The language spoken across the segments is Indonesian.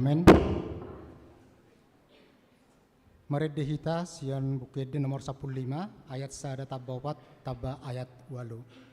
Amin. Meredde hita sian bukede nomor 15 ayat sada tabba 4 tabba ayat 8.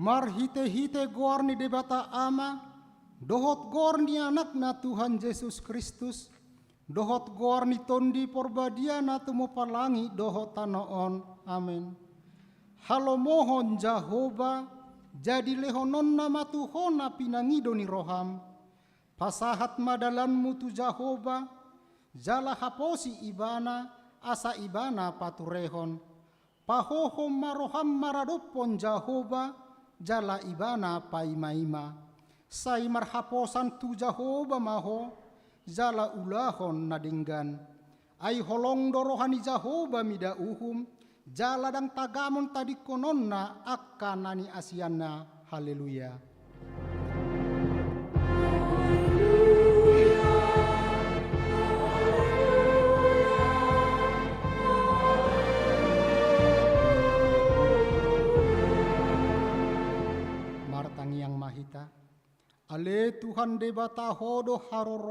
Mar hite-hite gorni debata ama, dohot gorni anakna Tuhan Yesus Kristus, dohot gorni tondi porbadiana tumo palangi dohot tanoon. Amin. Halo mohon Jehova, jadi lehonon nama Tuhona pinangidoni roham, pasahat madalanmu tu Jehova, jala haposi ibana, asa ibana paturehon, pahohom maroham maradopon Jehova, jala ibana paimaima, sai marhaposan tu Jehova maho, jala ulahon nadinggan, ai holong dorohani Jehova mida uhum, jala dang tagamon tadi kononna akanani asianna. Haleluya. Ale Tuhan debata hodo haroro